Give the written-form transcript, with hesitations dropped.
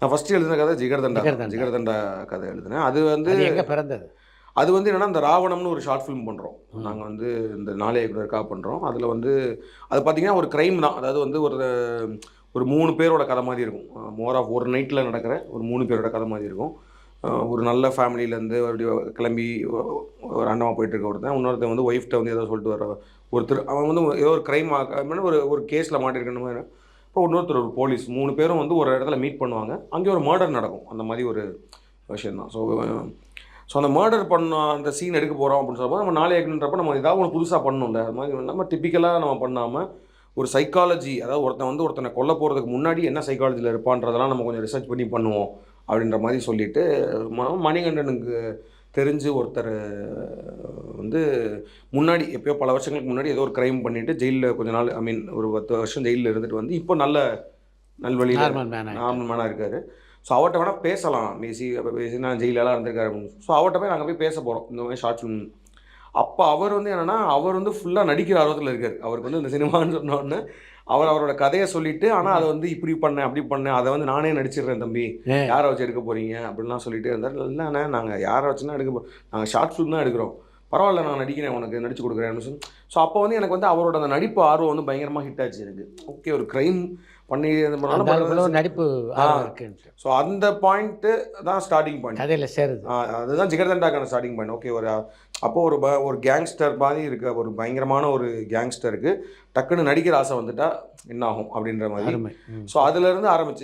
நான் ஃபர்ஸ்ட் எழுதின கதை ஜிகர்தண்டா. ஜிகர்தண்டா. ஜிகர்தண்டா கதை எழுதினேன். அது வந்து அது எங்க பிறந்தது? அது வந்து என்னன்னா, இந்த ராவணம்னு ஒரு ஷார்ட் ஃபிலிம் பண்றோம். ம். நாங்க வந்து இந்த நாளை இயக்குனருக்காக பண்றோம். அதுல வந்து அது பார்த்தீங்கன்னா, ஒரு கிரைம் தான். அதாவது வந்து ஒரு 3 பேரோட கதை மாரி இருக்கும். மோர் ஆஃப் ஒரு நைட்ல நடக்கிற ஒரு 3 பேரோட கதை மாரி இருக்கும். ஒரு நல்ல ஃபேமிலிலேருந்து அப்படியே கிளம்பி ரேண்டமா போயிட்டுருக்க ஒருத்தன். இன்னொருத்தன் வந்து ஒய்ஃப்ட்ட வந்து ஏதோ சொல்லிட்டு வர ஒருத்தர். அவன் வந்து ஏதோ ஒரு கிரைம் ஒரு கேஸ்ல மாட்டியிருக்கன மாரி. இப்போ இன்னொருத்தர் ஒரு போலீஸ் 3 பேரும் வந்து ஒரு இடத்துல மீட் பண்ணுவாங்க. அங்கே ஒரு மர்டர் நடக்கும். அந்த மாரி ஒரு விஷயம் தான். ஸோ அந்த மர்டர் பண்ண அந்த சீன் எடுக்க போகிறோம் அப்படின்னு சொல்லும்போது நம்ம நாளை இயக்குனன்றப்ப நம்ம ஏதாவது ஒன்று புதுசாக பண்ணணும்ல. அது மாதிரி நம்ம டிப்பிக்கலாக நம்ம பண்ணாமல் ஒரு சைக்காலஜி, அதாவது ஒருத்தன் வந்து ஒருத்தனை கொல்ல போகிறதுக்கு முன்னாடி என்ன சைக்காலஜியில் இருப்பான்றதெல்லாம் நம்ம கொஞ்சம் ரிசர்ச் பண்ணி பண்ணுவோம் அப்படின்ற மாதிரி சொல்லிட்டு மணிகண்டனுக்கு தெரிஞ்சு ஒருத்தர் வந்து முன்னாடி எப்பயோ பல வருஷங்களுக்கு முன்னாடி ஏதோ ஒரு கிரைம் பண்ணிட்டு ஜெயிலில் கொஞ்ச நாள் ஒரு 10 வருஷம் ஜெயிலில் இருந்துட்டு வந்து இப்போ நல்வழியில் நார்மல் மேன் நார்மல் மேனாக இருக்கார். ஸோ அவர்கிட்ட வேணால் பேசலாம். பேசினா ஜெயிலெலாம் இருந்திருக்காரு அப்படின்னு. ஸோ அவர்கிட்ட போய் நாங்கள் போய் பேச போகிறோம் இந்த மாதிரி ஷார்ட் ஃபிலிம். அப்போ அவர் வந்து என்னென்னா, அவர் வந்து ஃபுல்லாக நடிக்கிற ஆர்வத்தில் இருக்கார். அவருக்கு வந்து இந்த சினிமான்னு சொன்னோடனே அவரோட கதையை சொல்லிவிட்டு, ஆனால் அதை வந்து இப்படி பண்ணேன் அப்படி பண்ணேன், அதை வந்து நானே நடிச்சிடுறேன் தம்பி, யாரை வச்சு எடுக்க போகிறீங்க அப்படின்லாம் சொல்லிகிட்டே இருந்தார். இல்லைண்ணே நாங்கள் யாரை வச்சுன்னா நாங்கள் ஷார்ட் ஃபிலிம் தான் எடுக்கிறோம், பரவாயில்ல நான் நடிக்கிறேன், உனக்கு நடிச்சு கொடுக்குறேன் அப்படின்னு சொல்லி. ஸோ அப்போ வந்து எனக்கு வந்து அவரோட அந்த நடிப்பு ஆர்வம் வந்து பயங்கரமாக ஹிட் ஆச்சு எனக்கு. ஓகே, ஒரு க்ரைம் பண்ணி நடிப்பு ஸோ அந்த பாயிண்ட்டு தான் ஸ்டார்டிங் பாயிண்ட் கதையில் சேருது. அதுதான் ஜிகர்தண்டாக்கான ஸ்டார்டிங் பாயிண்ட். ஓகே, அப்போ ஒரு கேங்ஸ்டர் மாதிரி இருக்க ஒரு பயங்கரமான ஒரு கேங்ஸ்டருக்கு டக்குன்னு நடிக்கிற ஆசை வந்துட்டா என்ன ஆகும் அப்படின்ற மாதிரி. ஸோ அதுலேருந்து ஆரம்பிச்சு